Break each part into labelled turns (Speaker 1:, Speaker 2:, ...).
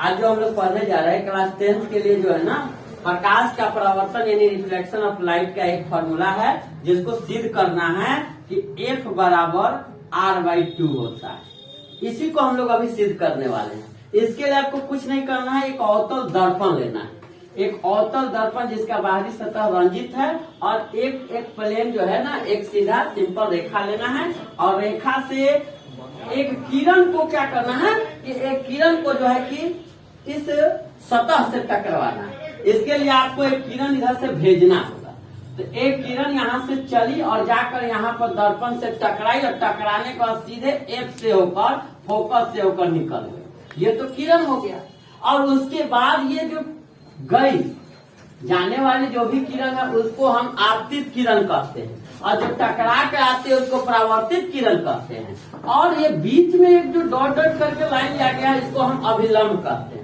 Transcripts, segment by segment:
Speaker 1: आज जो हम लोग पढ़ने जा रहे हैं क्लास 10 के लिए जो है ना, प्रकाश का परावर्तन यानी रिफ्लेक्शन ऑफ लाइट का एक फॉर्मूला है जिसको सिद्ध करना है कि F बराबर R/2 होता है। इसी को हम लोग अभी सिद्ध करने वाले हैं। इसके लिए आपको कुछ नहीं करना है, एक अवतल दर्पण लेना है। एक अवतल दर्पण जिसका बाहरी सतह रंजित है और एक प्लेन जो है ना, एक सीधा सिंपल रेखा लेना है और रेखा से एक किरण को क्या करना है कि एक किरण को जो है कि इस सतह से टकराना है। इसके लिए आपको एक किरण इधर से भेजना होगा। तो एक किरण यहाँ से चली और जाकर यहाँ पर दर्पण से टकराई और टकराने के बाद सीधे F से होकर फोकस से होकर निकल गई। ये तो किरण हो गया। और उसके बाद ये जो गई जाने वाली जो भी किरण है उसको हम आपतित किरण कहते हैं और जो टकरा के आते हैं उसको परावर्तित किरण कहते हैं। और ये बीच में एक जो डॉट डॉट करके लाइन लिया गया है इसको हम अभिलंब कहते हैं।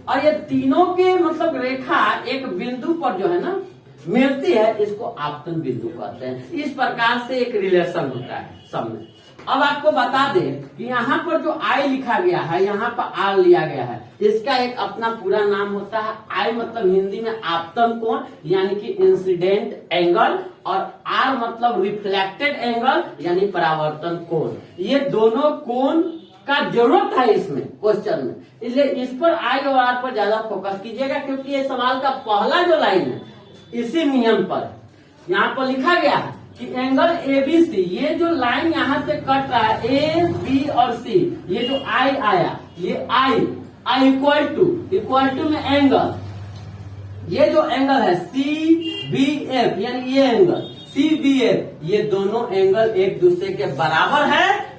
Speaker 1: और ये तीनों के मतलब रेखा एक बिंदु पर जो है ना मिलती है, इसको आपतन बिंदु कहते हैं। इस प्रकार से एक रिलेशन होता है सब में। अब आपको बता दें कि यहाँ पर जो I लिखा गया है, यहाँ पर R लिया गया है, इसका एक अपना पूरा नाम होता है। I मतलब हिंदी में आपतन कोण यानी कि इंसिडेंट एंगल और R मतलब रिफ्लेक्टेड एंगल यानी परावर्तन कोण। ये दोनों कोण का जरूरत है इसमें क्वेश्चन में, इसलिए इस पर I और R पर ज्यादा फोकस कीजिएगा क्योंकि ये सवाल का पहला जो लाइन है इसी नियम पर यहाँ पर लिखा गया है कि एंगल ABC, ये जो लाइन यहाँ से कट रहा है A, B और C, ये जो I आया ये I इक्वल टू में एंगल, ये जो एंगल है CBF यानी ये एंगल CBF, ये दोनों एंगल एक दूसरे के बराबर है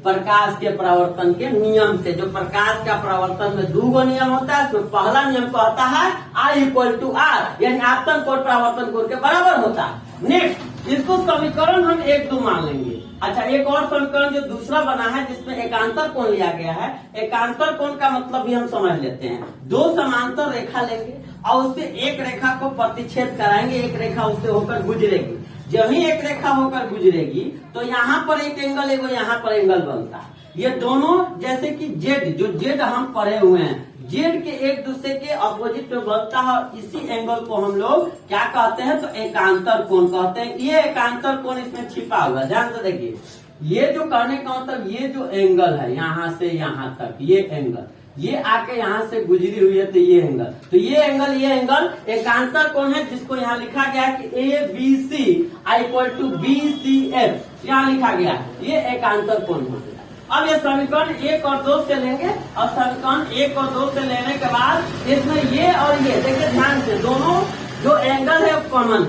Speaker 1: प्रकाश के परावर्तन के नियम से। जो प्रकाश का परावर्तन में दो नियम होता है, उसमें पहला नियम कहता है I=R यानी आपतन कोण परावर्तन कोण के बराबर होता है। नेक्स्ट इसको समीकरण हम 1-2 मान लेंगे। अच्छा, एक और समीकरण जो दूसरा बना है जिसमें एकांतर कोण लिया गया है, एकांतर कोण का मतलब भी हम समझ लेते हैं। दो समांतर रेखा लेंगे और उससे एक रेखा को प्रतिच्छेद कराएंगे, एक रेखा उससे होकर गुजरेगी। जब ही एक रेखा होकर गुजरेगी तो यहाँ पर एक एंगल एगो यहाँ पर एंगल बनता है। ये दोनों जैसे कि जेड, जो जेड हम पढ़े हुए हैं, जेड के एक दूसरे के अपोजिट में बनता है और इसी एंगल को हम लोग क्या कहते हैं तो एकांतर कोण कहते हैं। ये एकांतर कोण इसमें छिपा हुआ, ध्यान से देखिए। ये जो करने का मतलब ये जो एंगल है यहाँ से यहाँ तक, ये एंगल ये आके यहाँ से गुजरी हुई है तो ये एंगल एकांतर कोण है जिसको यहाँ लिखा गया है कि ABC = BCF, यहाँ लिखा गया है। ये एकांतर कोण हो गया। अब ये समीकरण 1 और 2 से लेंगे और समीकरण 1 और 2 से लेने के बाद इसमें ये और ये देखिए ध्यान से, दोनों जो एंगल है कॉमन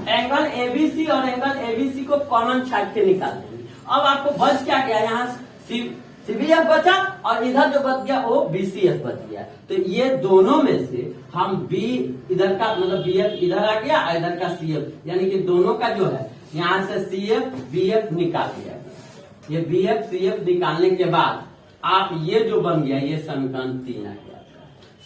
Speaker 1: है। एंगल ABC और एंगल ABC को कॉमन छाट के निकाल देंगे। अब आपको बच क्या गया, यहाँ CBF बचा और इधर जो बच गया वो BCF बच गया। तो ये दोनों में से हम B इधर का मतलब BF इधर आ गया और इधर का CF, यानी कि दोनों का जो है यहाँ से CF BF निकाल दिया। ये BF CF निकालने के बाद आप ये जो बन गया ये समीकरण 3 आ गया।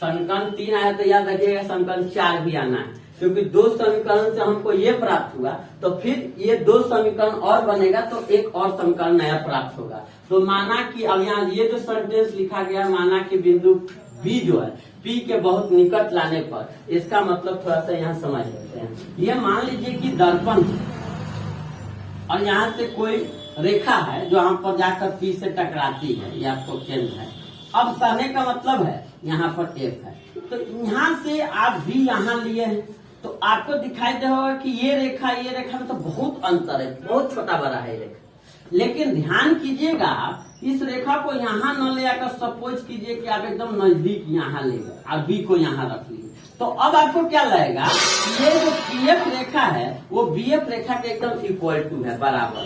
Speaker 1: समीकरण 3 आया तो याद रखिएगा समीकरण 4 भी आना है क्योंकि दो समीकरण से हमको ये प्राप्त हुआ तो फिर ये दो समीकरण और बनेगा तो एक और समीकरण नया प्राप्त होगा। तो माना कि अब यहाँ ये जो सेंटेंस लिखा गया, माना कि बिंदु B जो है P के बहुत निकट लाने पर, इसका मतलब थोड़ा सा यहाँ समझ लेते हैं। ये मान लीजिए कि दर्पण और यहाँ से कोई रेखा है जो हम पर जाकर P से टकराती है, ये आपको केंद्र है। अब कहने का मतलब है यहाँ पर F है तो यहाँ से आप B यहाँ लिए हैं तो आपको दिखाई दे होगा कि ये रेखा में तो बहुत अंतर है, बहुत छोटा बड़ा है रेखा। लेकिन ध्यान कीजिएगा इस रेखा को यहाँ न ले आकर सपोज कीजिए कि आप एकदम नजदीक यहाँ ले गए, आप B को यहाँ रख लीजिए तो अब आपको क्या लगेगा, ये जो PF रेखा है वो BF रेखा के एकदम इक्वल टू है, बराबर,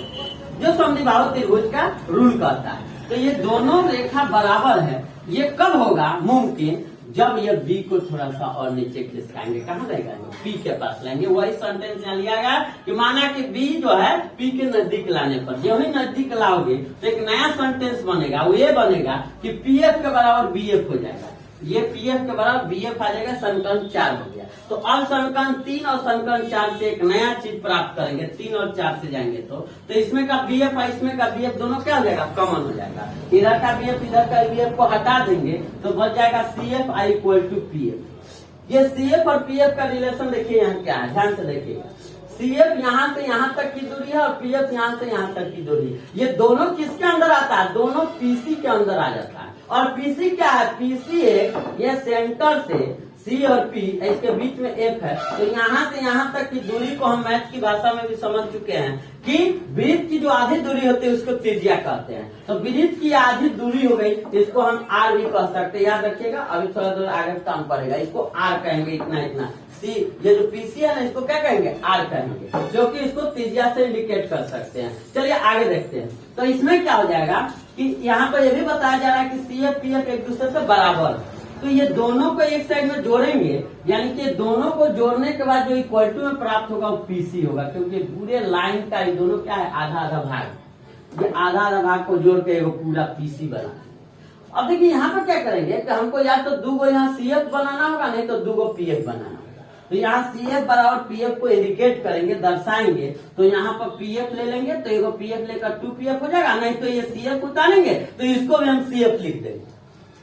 Speaker 1: जो समद्विबाहु त्रिभुज का रूल कहता है। तो ये दोनों रेखा बराबर है। ये कब होगा मुमकिन, जब ये B को थोड़ा सा और नीचे खिसकाएंगे, कहाँ रहेगा P के पास लाएंगे। वही सेंटेंस यहाँ लिया गया कि माना कि B जो है P के नजदीक लाने पर, जो ही नजदीक लाओगे तो एक नया सेंटेंस बनेगा, वो ये बनेगा कि PF के बराबर BF हो जाएगा। ये PF के बराबर BF आ जाएगा, समीकरण 4 हो गया। तो अब समीकरण 3 और समीकरण 4 से एक नया चीज प्राप्त करेंगे, 3 और 4 से जाएंगे तो इसमें का बीएफ और इसमें का बीएफ दोनों क्या हो जाएगा, कॉमन हो जाएगा। इधर का बीएफ इधर का बीएफ को हटा देंगे तो बच जाएगा CF I = PF। ये CF और PF का रिलेशन देखिए यहाँ क्या है, ध्यान से देखिएगा। CF यहाँ से यहाँ तक की दूरी है और PF यहाँ से यहाँ तक की दूरी है। ये दोनों किसके अंदर आता है, दोनों PC के अंदर आ जाता है। और PC क्या है, PC एक ये सेंटर से C और P इसके बीच में F है, तो यहाँ से यहाँ तक की दूरी को हम मैथ की भाषा में भी समझ चुके हैं कि वृत्त की जो आधी दूरी होती है उसको त्रिज्या कहते हैं। तो वृत्त की आधी दूरी हो गई, इसको हम R भी कह सकते हैं, याद रखिएगा। अभी थोड़ा देर आगे काम पड़ेगा, इसको R कहेंगे, इतना इतना। C ये जो PC है ना, इसको क्या कहेंगे, R कहेंगे, जो कि इसको त्रिज्या से इंडिकेट कर सकते हैं। चलिए आगे देखते हैं। तो इसमें क्या हो जाएगा कि यहाँ पर यह भी बताया जा रहा है कि CF PF एक दूसरे से बराबर है, तो ये दोनों को एक साइड में जोड़ेंगे, यानी कि दोनों को जोड़ने के बाद जो इक्वल टू में प्राप्त होगा वो PC होगा, क्योंकि पूरे लाइन का ये दोनों क्या है, आधा आधा भाग। ये आधा आधा भाग को जोड़ के वो पूरा PC बना। अब देखिए यहाँ पर क्या करेंगे कि हमको या तो 2 यहाँ CF बनाना होगा, नहीं तो 2 PF बनाना होगा। तो यहाँ CF बराबर PF को इंडिकेट करेंगे, दर्शाएंगे। तो यहाँ पर PF ले लेंगे तो एगो PF लेकर 2PF हो जाएगा, नहीं तो ये CF उतारेंगे तो इसको भी हम CF लिख देंगे।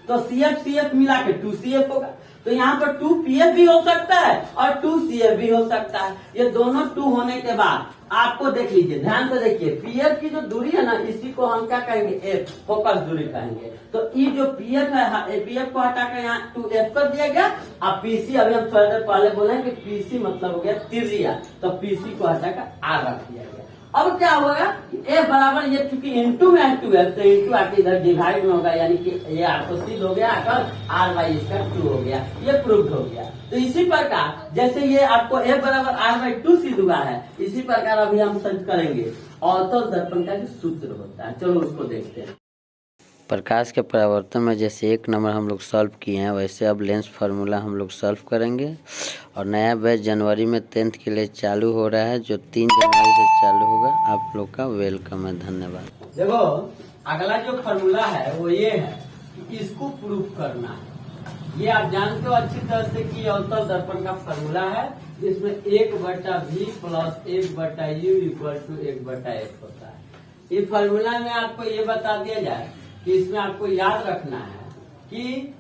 Speaker 1: तो CF मिला के 2CF होगा। तो यहाँ पर 2PF भी हो सकता है और 2CF भी हो सकता है। ये दोनों 2 होने के बाद आपको देख लीजिए, ध्यान से देखिए, PF की जो दूरी है ना, इसी को हम क्या कहेंगे, F फोकस दूरी कहेंगे। तो ये जो PF है, PF को हटाकर यहाँ 2F कर दिया गया। अब PC अभी हम थोड़ा देर पहले बोले कि PC मतलब हो गया त्रिज्या, तो PC को हटाकर R रख दिया गया। अब क्या होगा, F बराबर ये चूंकि इंटू में है 2F, तो इंटू आके इधर डिवाइड में होगा, यानी कि ये आपको सिद्ध हो गया, अगर R बाई इसका 2 हो गया, ये प्रूव हो गया। तो इसी प्रकार जैसे ये आपको F बराबर R/2 सिद्ध हुआ है, इसी प्रकार अभी हम सिद्ध करेंगे अवतल दर्पण का जो सूत्र होता है। चलो उसको देखते हैं।
Speaker 2: प्रकाश के परावर्तन में जैसे 1 नंबर हम लोग सॉल्व किए हैं, वैसे अब लेंस फार्मूला हम लोग सॉल्व करेंगे। और नया बैच जनवरी में 10th के लिए चालू हो रहा है, जो 3 जनवरी से चालू होगा। आप लोग का वेलकम है, धन्यवाद।
Speaker 1: देखो अगला जो फार्मूला है वो ये है कि इसको प्रूफ करना है। ये आप जानते हो अच्छी तरह से कि अवतल दर्पण का फार्मूला है, जिसमें 1/v + 1/u = 1/f होता है। इस फार्मूला में आपको ये बता दिया जाए कि इसमें आपको याद रखना है कि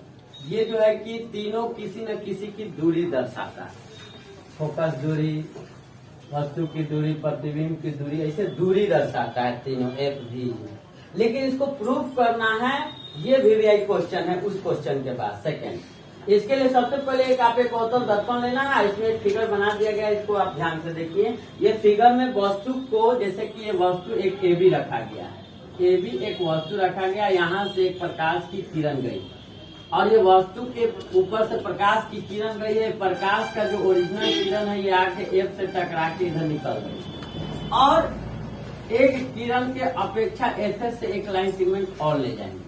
Speaker 1: ये जो है कि तीनों किसी न किसी की दूरी दर्शाता है। फोकस दूरी, वस्तु की दूरी, प्रतिबिंब की दूरी, ऐसे दूरी दर्शाता है तीनों FV। लेकिन इसको प्रूफ करना है, ये VVI क्वेश्चन है उस क्वेश्चन के बाद सेकंड। इसके लिए सबसे पहले आप एक अवतल दर्पण लेना है, इसमें एक फिगर बना दिया गया, इसको आप ध्यान से देखिए। ये फिगर में वस्तु को, जैसे कि ये वस्तु एक AB रखा गया है, AB एक वस्तु रखा गया, यहाँ से एक प्रकाश की किरण गई और ये वस्तु के ऊपर से प्रकाश की किरण गई है। प्रकाश का जो ओरिजिनल किरण है ये आके F से टकरा के इधर निकल गई और एक किरण के अपेक्षा FS से एक लाइन सेगमेंट और ले जाएंगे।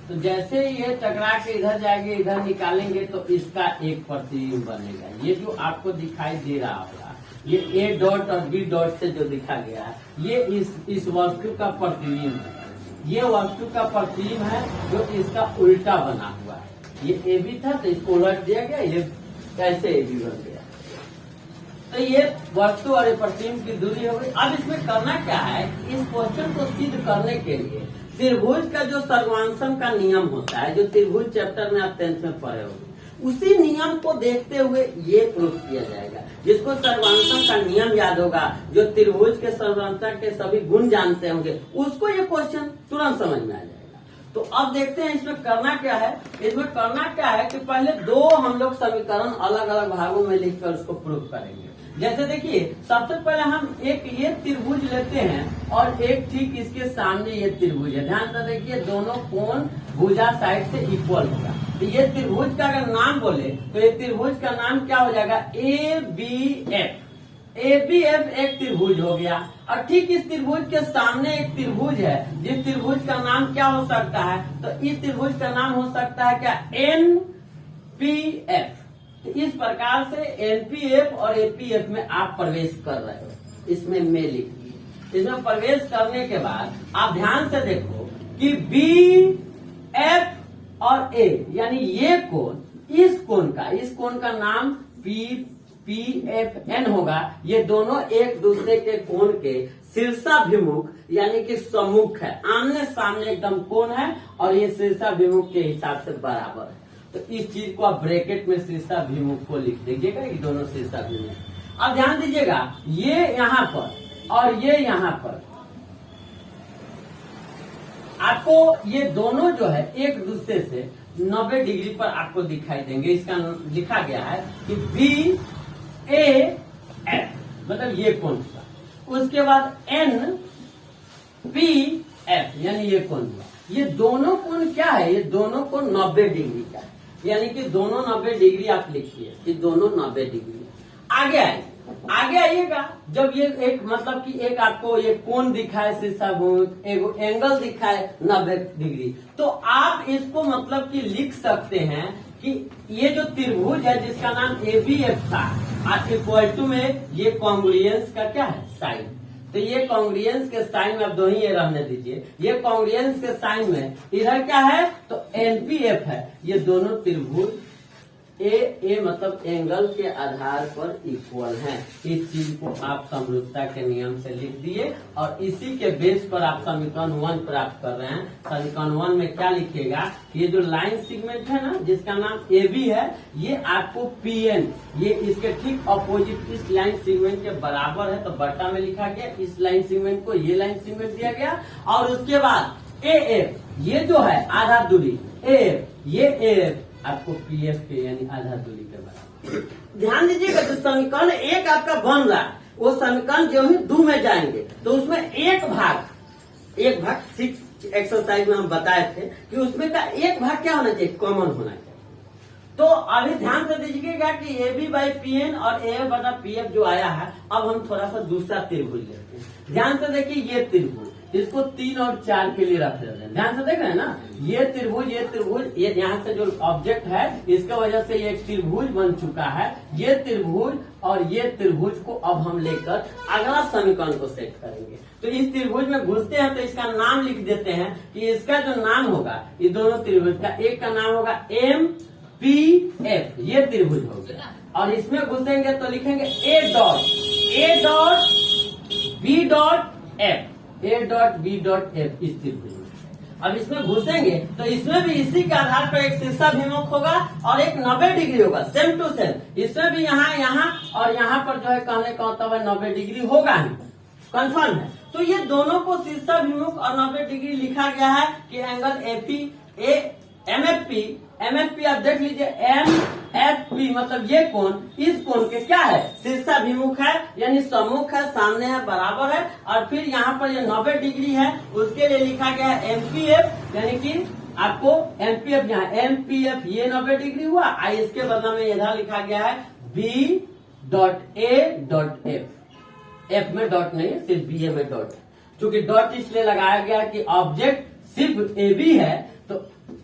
Speaker 1: तो जैसे ये टकरा के इधर जाएंगे, इधर निकालेंगे तो इसका एक प्रतिबिंब बनेगा। ये जो आपको दिखाई दे रहा होगा, ये A डॉट और B डॉट से जो दिखा गया है, ये इस वस्तु का प्रतिबिंब है। ये वस्तु का प्रतिबिंब है जो इसका उल्टा बना हुआ है। ये AB था तो इसको उलट दिया गया, ये कैसे AB बन गया। तो ये वस्तु और प्रतिबिंब की दूरी हो गई। अब इसमें करना क्या है, इस क्वेश्चन को सिद्ध करने के लिए त्रिभुज का जो सर्वांशम का नियम होता है, जो त्रिभुज चैप्टर में आप 10th में पढ़े होंगे, उसी नियम को देखते हुए ये प्रूफ किया जाएगा। जिसको सर्वांशम का नियम याद होगा, जो त्रिभुज के सर्वांशम के सभी गुण जानते होंगे, उसको ये क्वेश्चन तुरंत समझ में आ जाएगा। तो अब देखते हैं इसमें करना क्या है। इसमें करना क्या है कि पहले 2 हम लोग समीकरण अलग अलग भागों में लिखकर उसको प्रूफ करेंगे। जैसे देखिए, सबसे पहले हम एक ये त्रिभुज लेते हैं और एक ठीक इसके सामने ये त्रिभुज है। ध्यान से देखिए, दोनों कोण भुजा साइड से इक्वल होगा। तो ये त्रिभुज का अगर नाम बोले तो ये त्रिभुज का नाम क्या हो जाएगा, ABF। ABF एक त्रिभुज हो गया और ठीक इस त्रिभुज के सामने एक त्रिभुज है, जिस त्रिभुज का नाम क्या हो सकता है, तो इस त्रिभुज का नाम हो सकता है क्या, NPF। तो इस प्रकार से NPF और APF में आप प्रवेश कर रहे हो, इसमें मैं लिखिए। इसमें प्रवेश करने के बाद आप ध्यान से देखो कि BF और A, यानी ये कोण, इस कोण का नाम PPFN होगा, ये दोनों एक दूसरे के कोण के शीर्षाभिमुख यानी कि सम्मुख है, आमने सामने एकदम कोण है और ये शीर्षाभिमुख के हिसाब से बराबर है। तो इस चीज को आप ब्रैकेट में शीर्षाभिमुख को लिख दीजिएगा, ये दोनों शीर्षाभिमुख। अब ध्यान दीजिएगा, ये यहाँ पर और ये यहाँ पर आपको ये दोनों जो है एक दूसरे से 90 डिग्री पर आपको दिखाई देंगे। इसका लिखा गया है कि BAF मतलब ये कोण हुआ, उसके बाद NPF यानी ये कोण हुआ। ये दोनों कोण क्या है? ये दोनों कोण 90 डिग्री का है, यानी कि दोनों 90 डिग्री आप लिखिए कि दोनों 90 डिग्री। आगे आइएगा, जब ये एक मतलब कि एक आपको ये कोण दिखाए शीर्षाभिमुख, एक एंगल दिखाए 90 डिग्री, तो आप इसको मतलब कि लिख सकते हैं कि ये जो त्रिभुज है जिसका नाम ABF था, इक्वल टू में ये कॉन्ग्रुएंस का क्या है? साइन। तो ये कॉन्ग्रुएंस के साइन में अब दो ही ये रहने दीजिए, ये कॉन्ग्रुएंस के साइन में इधर क्या है? तो NPF है। ये दोनों त्रिभुज ए मतलब एंगल के आधार पर इक्वल हैं। इस चीज को आप समरूपता के नियम से लिख दिए और इसी के बेस पर आप समीकरण 1 प्राप्त कर रहे हैं। समीकरण 1 में क्या लिखिएगा? ये जो लाइन सेगमेंट है ना जिसका नाम AB है, ये आपको PN, ये इसके ठीक अपोजिट इस लाइन सेगमेंट के बराबर है, तो बटा में लिखा गया। इस लाइन सेगमेंट को ये लाइन सेगमेंट दिया गया और उसके बाद AF, ये जो है आधा दूरी AF, ये AF आपको PF के यानी आधा दूरी के बराबर। ध्यान दीजिएगा, जो समीकरण 1 आपका बन रहा है वो समीकरण जो ही 2 में जाएंगे तो उसमें एक भाग 6 एक्सरसाइज में हम बताए थे कि उसमें का एक भाग क्या होना चाहिए? कॉमन होना चाहिए। तो अभी ध्यान से दीजिएगा कि AB/PN और AF/PF जो आया है, अब हम थोड़ा सा दूसरा त्रिभुज लेते हैं। ध्यान से देखिए, ये त्रिभुज इसको 3 और 4 के लिए रख देते हैं। ध्यान से देख रहे हैं ना, ये त्रिभुज ये यहाँ से जो ऑब्जेक्ट है इसके वजह से ये एक त्रिभुज बन चुका है। ये त्रिभुज और ये त्रिभुज को अब हम लेकर अगला समीकरण को सेट करेंगे। तो इस त्रिभुज में घुसते हैं तो इसका नाम लिख देते हैं कि इसका जो नाम होगा, ये दोनों त्रिभुज का एक का नाम होगा MPF, ये त्रिभुज हो गया। और इसमें घुसेंगे तो लिखेंगे A.B.F इस त्रिभुज में। अब इसमें घुसेंगे तो इसमें भी इसी के आधार पर एक शीर्षाभिमुख होगा और एक 90 डिग्री होगा, सेम टू सेम। इसमें भी यहाँ और यहाँ पर जो है कहने का मतलब है 90 डिग्री होगा ही, कंफर्म है। तो ये दोनों को शीर्षाभिमुख और 90 डिग्री लिखा गया है कि एंगल MFP आप देख लीजिए, MFP मतलब ये कोण इस कोण के क्या है? शीर्षाभिमुख है यानी सम्मुख है, सामने है, बराबर है। और फिर यहाँ पर ये 90 डिग्री है, उसके लिए लिखा गया है MPF, यानी कि आपको MPF यहाँ MPF ये 90 डिग्री हुआ। इसके बदले में इधर लिखा गया है B.A.F। F में डॉट नहीं है, सिर्फ BA में डॉट है। चूंकि डॉट इसलिए लगाया गया कि ऑब्जेक्ट सिर्फ AB है, तो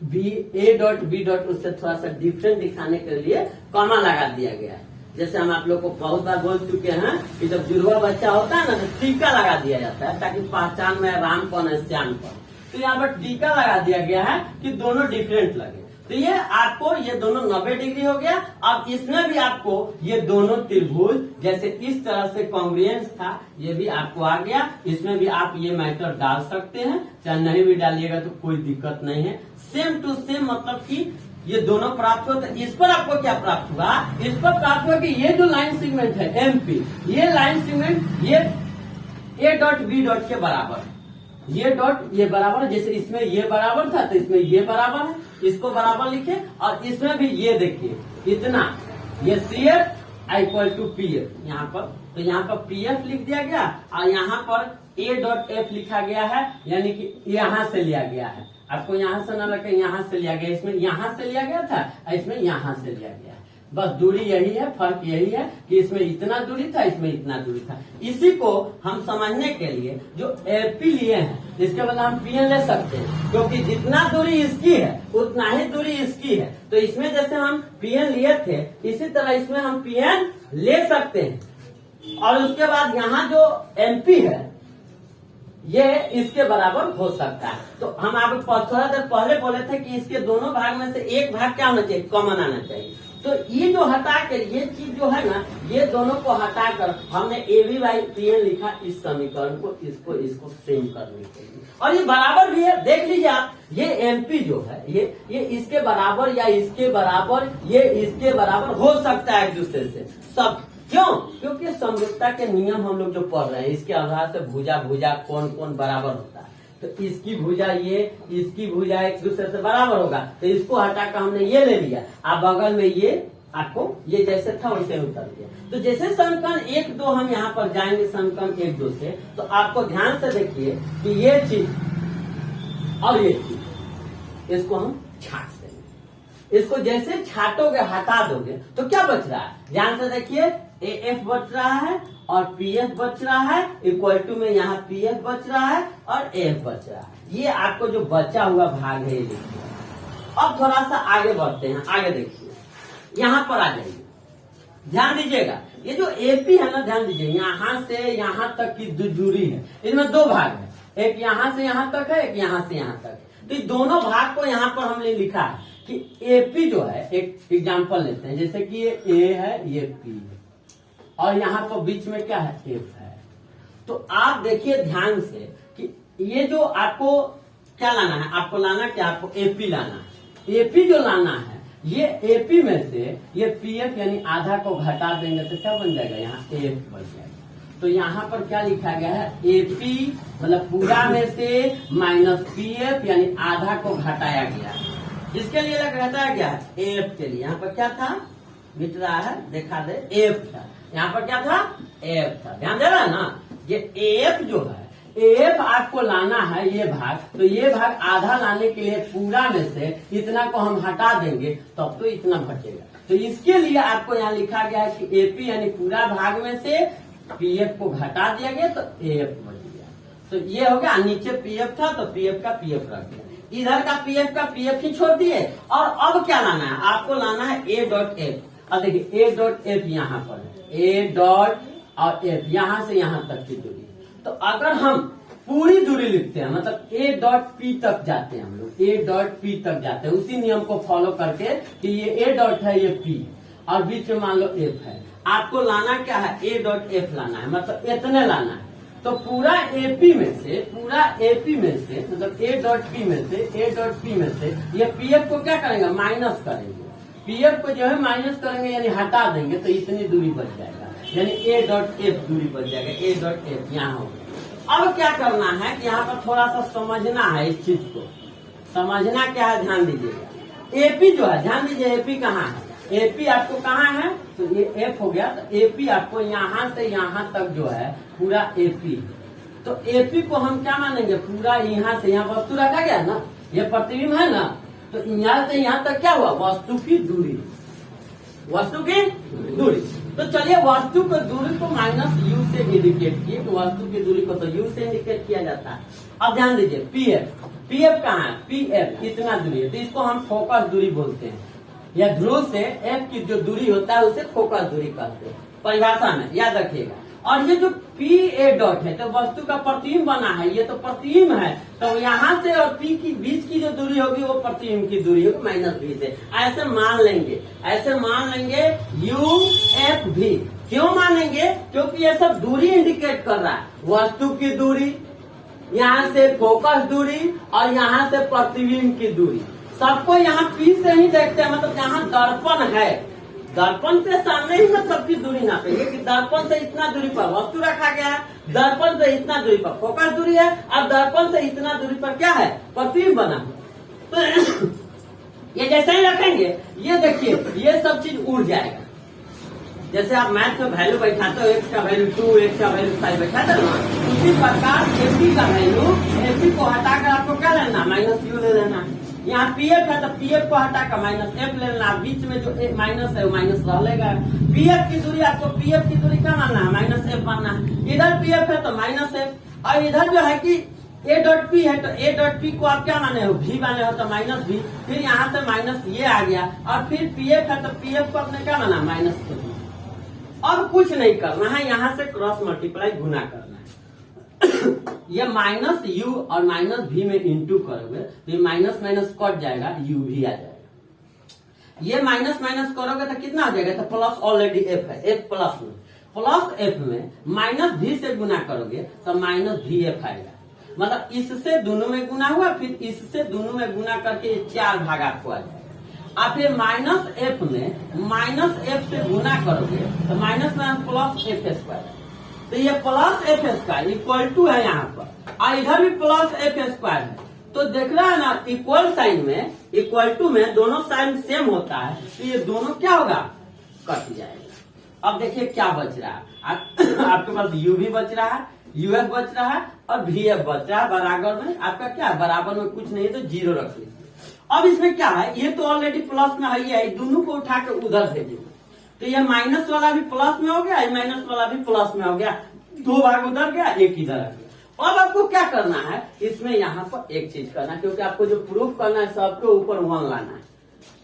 Speaker 1: A.B. उससे थोड़ा सा डिफरेंट दिखाने के लिए कॉमा लगा दिया गया है। जैसे हम आप लोग को बहुत बार बोल चुके हैं कि जब जुड़वा बच्चा होता है ना तो टीका लगा दिया जाता है ताकि पहचान में राम कौन है श्याम कौन। तो यहाँ पर टीका लगा दिया गया है कि दोनों डिफरेंट लगे। तो ये आपको ये दोनों 90 डिग्री हो गया। अब इसमें भी आपको ये दोनों त्रिभुज जैसे इस तरह से कॉन्ग्रुएंस था, ये भी आपको आ गया। इसमें भी आप ये मैटर डाल सकते हैं, चाहे नहीं भी डालिएगा तो कोई दिक्कत नहीं है। सेम टू सेम मतलब कि ये दोनों प्राप्त हुआ। तो इस पर आपको क्या प्राप्त हुआ? इस पर प्राप्त हुआ कि ये जो लाइन सेगमेंट है MP, ये लाइन सेगमेंट ये A.B. के बराबर है। ये डॉट ये बराबर है, जैसे इसमें ये बराबर था तो इसमें ये बराबर है, इसको बराबर लिखे। और इसमें भी ये देखिए इतना, ये CF इक्वल टू PF यहाँ पर, तो यहाँ पर PF लिख दिया गया और यहाँ पर A.F लिखा गया है, यानी कि यहाँ से लिया गया है। आपको यहाँ से न लगे, यहाँ से लिया गया, इसमें यहाँ से लिया गया था, इसमें यहाँ से लिया गया। बस दूरी यही है, फर्क यही है कि इसमें इतना दूरी था, इसमें इतना दूरी था। इसी को हम समझने के लिए जो AP लिए हैं इसके बदले हम PN ले सकते हैं, क्योंकि जितना दूरी इसकी है उतना ही दूरी इसकी है। तो इसमें जैसे हम PN लिए थे इसी तरह इसमें हम PN ले सकते हैं। और उसके बाद यहाँ जो MP है ये इसके बराबर हो सकता है। तो हम आपको थोड़ा देर पहले बोले थे कि इसके दोनों भाग में से एक भाग क्या होना चाहिए? कॉमन आना चाहिए। तो ये जो हटा कर ये चीज जो है ना, ये दोनों को हटाकर हमने ABY/PN लिखा इस समीकरण को, इसको सेम करने के लिए। और ये बराबर भी है, देख लीजिए आप, ये MP जो है ये इसके बराबर या इसके बराबर, ये इसके बराबर हो सकता है एक दूसरे से सब। क्यों? क्योंकि समरूपता के नियम हम लोग जो पढ़ रहे हैं, इसके आधार से भुजा कौन कौन बराबर होता है। तो इसकी भुजा ये, इसकी भुजा एक दूसरे से बराबर होगा, तो इसको हटाकर हमने ये ले लिया। आप बगल में ये आपको ये जैसे था वैसे उतर गया। तो जैसे समीकरण 1, 2 हम यहाँ पर जाएंगे समीकरण 1, 2 से, तो आपको ध्यान से देखिए कि ये चीज और ये चीज, इसको हम छाट देंगे। इसको जैसे छाटोगे, हटा दोगे, तो क्या बच रहा है? ध्यान से देखिए, AF बच रहा है और PF बच रहा है, इक्वल टू में यहाँ PF बच रहा है और AF बच रहा है। ये आपको जो बचा हुआ भाग है ये देखिए। अब थोड़ा सा आगे बढ़ते हैं, आगे देखिए, यहाँ पर आ जाइए, ध्यान दीजिएगा। ये जो AP है ना, ध्यान दीजिए, यहाँ से यहाँ तक की दूरी है, इनमें 2 भाग है, एक यहाँ से यहाँ तक है, एक यहाँ से यहाँ तक है। तो दोनों भाग को यहाँ पर हमने लिखा है कि AP जो है, एक एग्जाम्पल लेते हैं, जैसे कि ये A है, ये P है, और यहाँ पर बीच में क्या है? F है। तो आप देखिए ध्यान से कि ये जो आपको क्या लाना है, आपको लाना क्या, आपको AP लाना है। AP जो लाना है, ये AP में से ये PF यानी आधा को घटा देंगे तो क्या बन जाएगा? यहाँ AF बन जाएगा। तो यहाँ पर क्या लिखा गया है? AP मतलब पूरा में से माइनस PF यानी आधा को घटाया गया है। इसके लिए घटाया गया है AF के लिए। यहाँ पर क्या था? मिट रहा है, देखा दे, AF था। यहाँ पर क्या था? AF था। ध्यान दे रहा है ना? ये AF जो है, AF आपको लाना है ये भाग, तो ये भाग आधा लाने के लिए पूरा में से इतना को हम हटा देंगे, तब तो इतना बचेगा। तो इसके लिए आपको यहाँ लिखा गया है कि AP यानी पूरा भाग में से PF को घटा दिया गया तो AF बच गया। तो ये हो गया, नीचे PF था तो PF का PF रख दिया, इधर का PF ही छोड़ दिए। और अब क्या लाना है? आपको लाना है A.F। अब देखिए A.F यहाँ पर है, A डॉट और F यहाँ से यहाँ तक की दूरी। तो अगर हम पूरी दूरी लिखते हैं, मतलब A.P तक जाते हैं, हम लोग A.P तक जाते हैं उसी नियम को फॉलो करके कि ये A डॉट है, ये P और बीच में मान लो F है। आपको लाना क्या है? A.F लाना है, मतलब इतने लाना है। तो पूरा AP में से मतलब A.P में से ये PF को क्या करेंगे? माइनस करेंगे। PF को जो है माइनस करेंगे यानी हटा देंगे, तो इतनी दूरी बच जाएगा, यानी A.F दूरी बच जाएगा। A.F यहाँ हो गया। अब क्या करना है कि यहाँ पर थोड़ा सा समझना है, इस चीज को समझना क्या है, ध्यान दीजिएगा। AP जो है, ध्यान दीजिए AP कहाँ है? AP आपको कहाँ है? तो ये F हो गया, तो AP आपको यहाँ से यहाँ तक जो है पूरा AP। तो AP को हम क्या मानेंगे? पूरा यहाँ से यहाँ वस्तु रखा गया ना, ये प्रतिबिंब है ना, तो यहाँ से यहाँ तक क्या हुआ? वस्तु की दूरी, वस्तु की दूरी। तो चलिए वस्तु की दूरी को माइनस U से इंडिकेट किए, तो वस्तु की दूरी को तो U से इंडिकेट किया जाता है। अब ध्यान दीजिए PF कहाँ है? PF इतना दूरी है, तो इसको हम फोकस दूरी बोलते हैं, या ध्रुव से F की जो दूरी होता है उसे फोकस दूरी कहते हैं परिभाषा में, याद रखिएगा। और ये जो PA डॉट है तो वस्तु का प्रतिबिंब बना है, ये तो प्रतिबिंब है, तो यहाँ से और P की बीच की जो दूरी होगी वो प्रतिबिंब की दूरी होगी माइनस V से। ऐसे मान लेंगे UFV। क्यों मानेंगे? क्योंकि ये सब दूरी इंडिकेट कर रहा है, वस्तु की दूरी, यहाँ से फोकस दूरी और यहाँ से प्रतिबिंब की दूरी। सबको यहाँ P से ही देखते हैं, मतलब जहाँ दर्पण है, दर्पण से सामने ही में सबकी दूरी नापेंगे कि दर्पण से इतना दूरी पर वस्तु रखा गया है, दर्पण से इतना दूरी पर फोकस दूरी है, और दर्पण से इतना दूरी पर क्या है? प्रतिबिंब बना है। तो ये जैसे ही रखेंगे, ये देखिए ये सब चीज उड़ जाएगा। जैसे आप मैथ में वैल्यू बैठाते हो, x का वैल्यू 2, x का वैल्यू 5 बैठाते हो, उसी प्रकार AP का वैल्यू, AP को हटाकर आपको क्या लेना? माइनस U ले लेना। यहाँ PF है तो PF को हटाकर माइनस F ले लेना, बीच में जो माइनस है वो माइनस रह लेगा। PF की दूरी आपको PF की दूरी क्या मानना है? माइनस F मानना है। इधर PF है तो माइनस F, और इधर जो है कि A.P है तो A.P को आप क्या माने हो? V माने हो तो माइनस V, फिर यहाँ से माइनस ये आ गया, और फिर PF है तो PF को आपने क्या माना? Minus F। अब कुछ नहीं करना है, यहाँ से क्रॉस मल्टीप्लाई गुना करना है। ये माइनस U और माइनस V में इंटू करोगे तो ये माइनस माइनस कट जाएगा, U भी आ जाएगा। ये माइनस माइनस करोगे तो कितना हो जाएगा, तो प्लस ऑलरेडी एफ है, एफ प्लस में, प्लस एफ में माइनस भी से गुना करोगे तो माइनस भी एफ आएगा। मतलब इससे दोनों में गुना हुआ, फिर इससे दोनों में गुना करके 4 भाग आपको आ जाएगा। अब फिर माइनस एफ में माइनस एफ से गुना करोगे तो minus minus plus f square, तो ये plus f square equal to है यहाँ पर, और इधर भी प्लस एफ स्क्वायर है। तो देख रहा है ना, इक्वल साइन में, इक्वल टू में दोनों साइन सेम होता है, तो ये दोनों क्या होगा, कट जाएगा। अब देखिए क्या बच रहा है, आपके पास u भी बच रहा है, uf बच रहा है और vf बच रहा है। बराबर में आपका क्या है, बराबर में कुछ नहीं है तो 0 रख लीजिए। अब इसमें क्या है, ये तो ऑलरेडी प्लस में है, दोनों को उठा के उधर भेजिए, तो ये माइनस वाला भी प्लस में हो गया, ये माइनस वाला भी प्लस में हो गया, 2 भाग उधर गया, 1 इधर आ गया। अब आपको क्या करना है, इसमें यहाँ पर एक चीज करना है, क्योंकि आपको जो प्रूफ करना है सबके ऊपर 1 लाना है,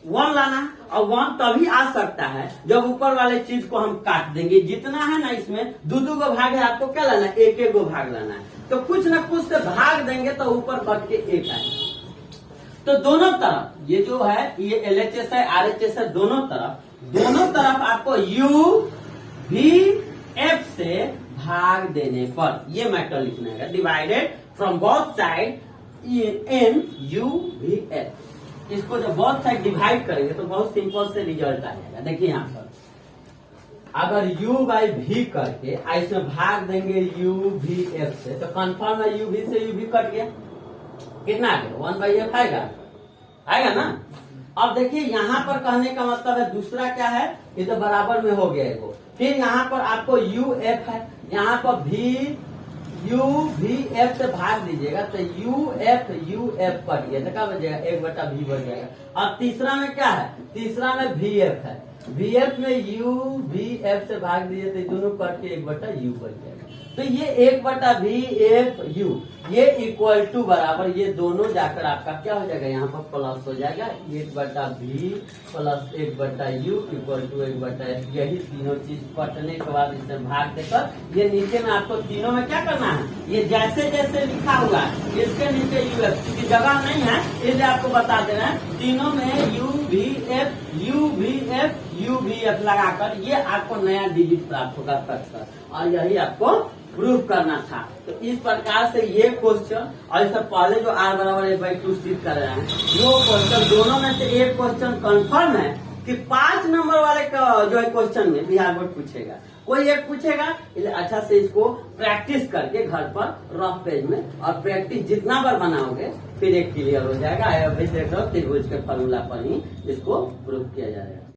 Speaker 1: 1 लाना है। और 1 तभी आ सकता है जब ऊपर वाले चीज को हम काट देंगे। जितना है ना इसमें 2-2 को भाग है, आपको क्या लाना है, 1-1 को भाग लाना है। तो कुछ न कुछ से भाग देंगे तो ऊपर कट के 1 आएगा। तो दोनों तरफ ये जो है, ये LHS है, RHS है, दोनों तरफ आपको u v f से भाग देने पर ये मैटर लिखना है, divided from both side n u v f। इसको जब बोथ साइड डिवाइड करेंगे तो बहुत सिंपल से रिजल्ट आ जाएगा। देखिए यहाँ पर अगर u बाई v करके इसमें भाग देंगे u v f से, तो कंफर्म है u v से u v कट गया, कितना आ गया, 1 बाई एफ आएगा ना। अब देखिए यहाँ पर कहने का मतलब है दूसरा क्या है, ये तो बराबर में हो गया एगो, फिर यहाँ पर आपको u f है, यहाँ पर u v f से भाग दीजिएगा तो u f कट गया, तो क्या बचेगा, 1/v बच जाएगा। अब तीसरा में क्या है, तीसरा में v f है, v f में u v f से भाग दीजिए तो दोनों कट के 1/u बच जाएगा। तो ये 1/v f u ये इक्वल टू बराबर, ये दोनों जाकर आपका क्या हो जाएगा, यहाँ पर प्लस हो जाएगा, 1/v plus 1/u equal to 1/f। यही तीनों चीज कटने के बाद इसे भाग देकर ये नीचे में आपको तीनों में क्या करना है, ये जैसे जैसे लिखा हुआ है इसके नीचे uf की जगह नहीं है, इसलिए आपको बता दे रहे हैं, तीनों में u v f लगाकर ये आपको नया डिजिट प्राप्त होगा कटकर, और यही आपको प्रूफ करना था। तो इस प्रकार से ये क्वेश्चन और इससे पहले जो r बराबर 1/2 सिद्ध कर रहे हैं, वो क्वेश्चन दोनों में से एक क्वेश्चन कंफर्म है कि 5 नंबर वाले का जो है क्वेश्चन में बिहार बोर्ड पूछेगा, कोई एक पूछेगा। इसलिए अच्छा से इसको प्रैक्टिस करके घर पर रफ पेज में, और प्रैक्टिस जितना बार बनाओगे फिर एक क्लियर हो जाएगा। अभी देख रहे हो त्रिभुज के फॉर्मूला पर ही इसको प्रूफ किया जाएगा।